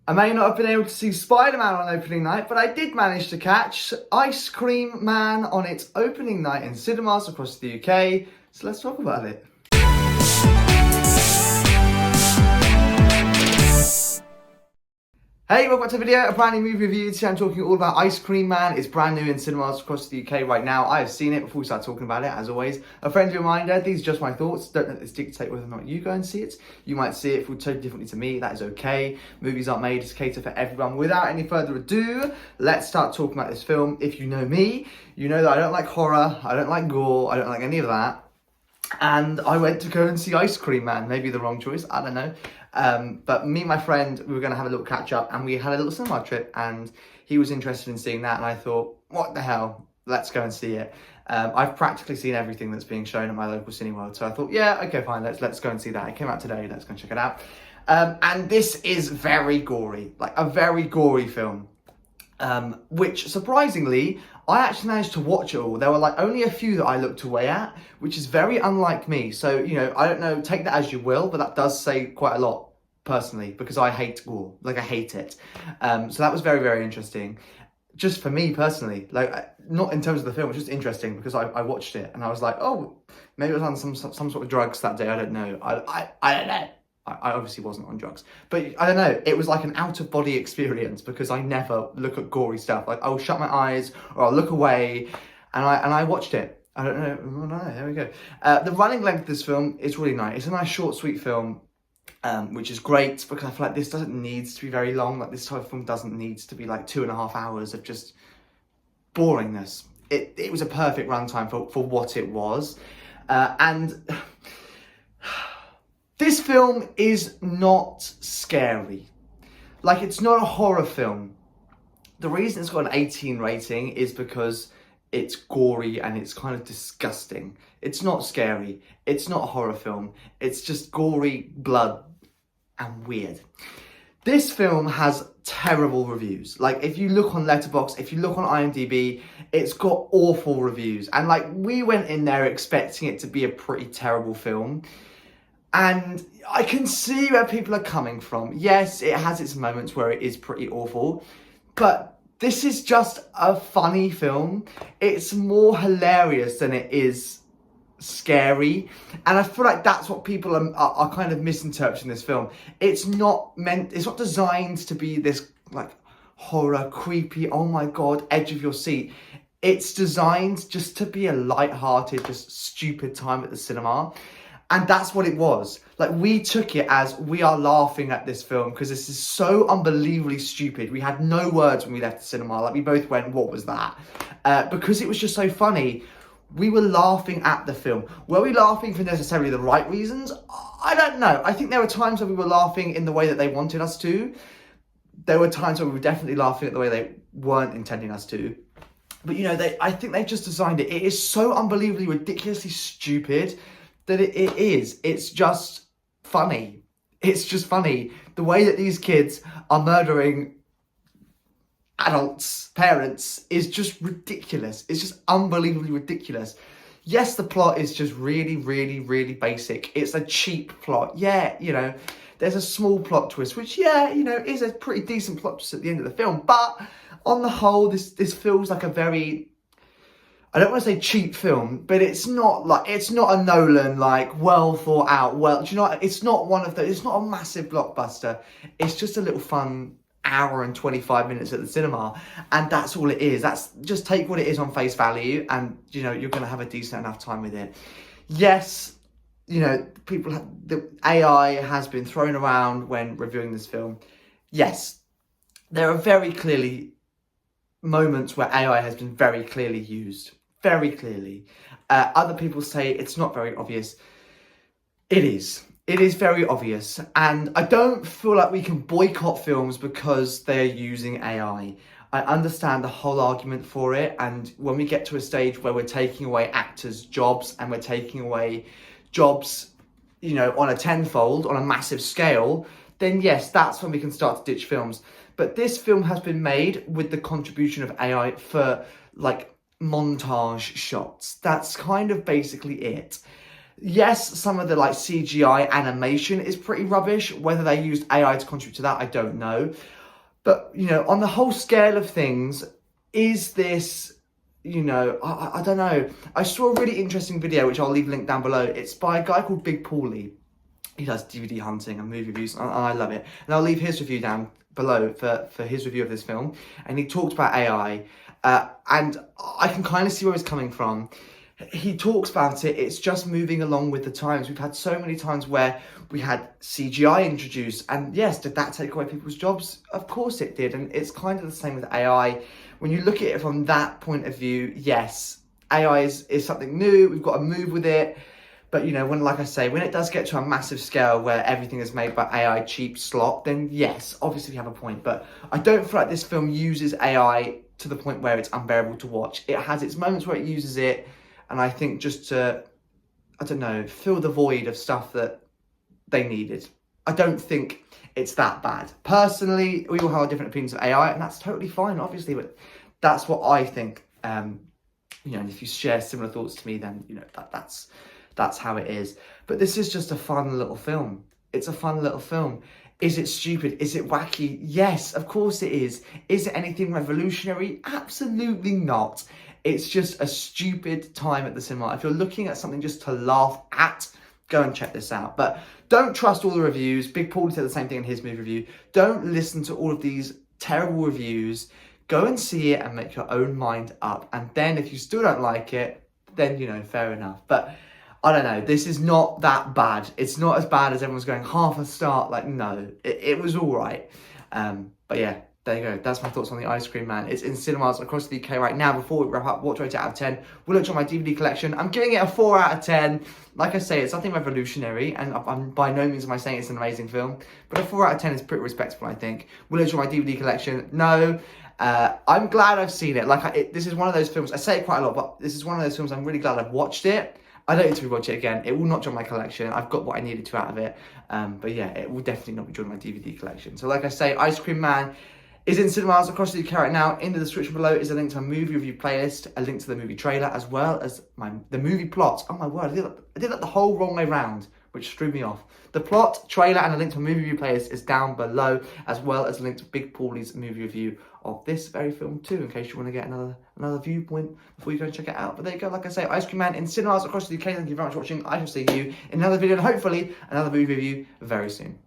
I may not have been able to see Spider-Man on opening night, but I did manage to catch Ice Cream Man on its opening night in cinemas across the UK. So let's talk about it. Hey, welcome back to the video, a brand new movie review. Today I'm talking all about Ice Cream Man. It's brand new in cinemas across the UK right now. I have seen it before we start talking about it, as always. A friendly reminder, these are just my thoughts. Don't let this dictate whether or not you go and see it. You might see it feel totally differently to me, that is okay. Movies aren't made to cater for everyone. Without any further ado, let's start talking about this film. If you know me, you know that I don't like horror, I don't like gore, I don't like any of that. And I went to go and see Ice Cream Man. Maybe the wrong choice, I don't know. But me and my friend, we were going to have a little catch up and we had a little cinema trip and he was interested in seeing that and I thought, what the hell, let's go and see it. I've practically seen everything that's being shown at my local Cineworld, so I thought, yeah, okay, fine, let's go and see that. It came out today, let's go and check it out. And this is very gory, like a very gory film. Which surprisingly, I actually managed to watch it all. There were like only a few that I looked away at, which is very unlike me. So, you know, I don't know, take that as you will, but that does say quite a lot personally, because I hate gore, like I hate it. So that was very, very interesting. Just for me personally, like not in terms of the film, it's just interesting because I watched it and I was like, oh, maybe I was on some sort of drugs that day. I don't know. I don't know. I obviously wasn't on drugs, but I don't know, it was like an out-of-body experience because I never look at gory stuff. Like I'll shut my eyes or I'll look away and I watched it. I don't know, there we go. The running length of this film is really nice. It's a nice short, sweet film, which is great because I feel like this doesn't need to be very long. Like this type of film doesn't need to be like 2.5 hours of just boringness. It was a perfect runtime for what it was. And this film is not scary. Like, it's not a horror film. The reason it's got an 18 rating is because it's gory and it's kind of disgusting. It's not scary. It's not a horror film. It's just gory, blood, and weird. This film has terrible reviews. Like, if you look on Letterboxd, if you look on IMDb, it's got awful reviews. And, like, we went in there expecting it to be a pretty terrible film. And I can see where people are coming from. Yes, it has its moments where it is pretty awful, but this is just a funny film. It's more hilarious than it is scary. And I feel like that's what people are kind of misinterpreting this film. It's not designed to be this like horror, creepy, oh my God, edge of your seat. It's designed just to be a light-hearted, just stupid time at the cinema. And that's what it was. Like, we took it as we are laughing at this film because this is so unbelievably stupid. We had no words when we left the cinema. Like, we both went, what was that? Because it was just so funny. We were laughing at the film. Were we laughing for necessarily the right reasons? I don't know. I think there were times where we were laughing in the way that they wanted us to. There were times where we were definitely laughing at the way they weren't intending us to. But, you know, I think they just designed it. It is so unbelievably, ridiculously stupid that it's just funny. It's just funny. The way that these kids are murdering adults, parents, is just ridiculous. It's just unbelievably ridiculous. Yes, the plot is just really, really, really basic. It's a cheap plot. Yeah, you know, there's a small plot twist, which, yeah, you know, is a pretty decent plot twist at the end of the film. But on the whole, this feels like a very, I don't want to say cheap film, but it's not a Nolan, like, well thought out, do you know what? It's not it's not a massive blockbuster. It's just a little fun hour and 25 minutes at the cinema. And that's all it is. Just take what it is on face value and, you know, you're going to have a decent enough time with it. Yes, you know, the AI has been thrown around when reviewing this film. Yes, there are very clearly moments where AI has been very clearly used. Very clearly. Other people say it's not very obvious. It is. It is very obvious. And I don't feel like we can boycott films because they're using AI. I understand the whole argument for it. And when we get to a stage where we're taking away actors' jobs and we're taking away jobs, you know, on a tenfold, on a massive scale, then yes, that's when we can start to ditch films. But this film has been made with the contribution of AI for, like, montage shots. That's kind of basically it. Yes, some of the like CGI animation is pretty rubbish. Whether they used AI to contribute to that, I don't know. But, on the whole scale of things, is this, I don't know. I saw a really interesting video, which I'll leave a link down below. It's by a guy called Big Paulie. He does DVD hunting and movie reviews, and I love it. And I'll leave his review down below for his review of this film. And he talked about AI, and I can kind of see where he's coming from. He talks about it, it's just moving along with the times. We've had so many times where we had CGI introduced, and yes, did that take away people's jobs? Of course it did, and it's kind of the same with AI. When you look at it from that point of view, yes, AI is something new, we've got to move with it. But like I say, when it does get to a massive scale where everything is made by AI cheap slop, then yes, obviously we have a point. But I don't feel like this film uses AI to the point where it's unbearable to watch. It has its moments where it uses it, and I think just to, I don't know, fill the void of stuff that they needed. I don't think it's that bad. Personally, we all have different opinions of AI, and that's totally fine, obviously, but that's what I think. And if you share similar thoughts to me, then, that's how it is. But this is just a fun little film. It's a fun little film. Is it stupid? Is it wacky? Yes, of course it is. Is it anything revolutionary? Absolutely not. It's just a stupid time at the cinema. If you're looking at something just to laugh at, go and check this out. But don't trust all the reviews. Big Paul said the same thing in his movie review. Don't listen to all of these terrible reviews. Go and see it and make your own mind up. And then if you still don't like it, then, fair enough. But I don't know, this is not that bad. It's not as bad as everyone's going, half a star. Like, no, it was all right. But yeah, there you go. That's my thoughts on The Ice Cream Man. It's in cinemas across the UK right now. Before we wrap up, what do I rate it out of 10? We'll look at my DVD collection. I'm giving it a 4 out of 10. Like I say, it's nothing revolutionary, and I'm by no means am I saying it's an amazing film, but a 4 out of 10 is pretty respectable, I think. Will it enjoy my DVD collection? No. I'm glad I've seen it. This is one of those films, I say it quite a lot, but this is one of those films I'm really glad I've watched it. I don't need to rewatch it again. It will not join my collection. I've got what I needed to out of it. But yeah, it will definitely not be joining my DVD collection. So like I say, Ice Cream Man is in cinemas across the UK right now. In the description below is a link to my movie review playlist, a link to the movie trailer, as well as the movie plot. Oh my word, I did that the whole wrong way round, which threw me off. The plot, trailer, and a link to my movie review playlist is down below, as well as a link to Big Paulie's movie review of this very film too, in case you want to get another viewpoint before you go and check it out. But there you go, like I say, Ice Cream Man in cinemas across the UK. Thank you very much for watching. I shall see you in another video, and hopefully another movie review very soon.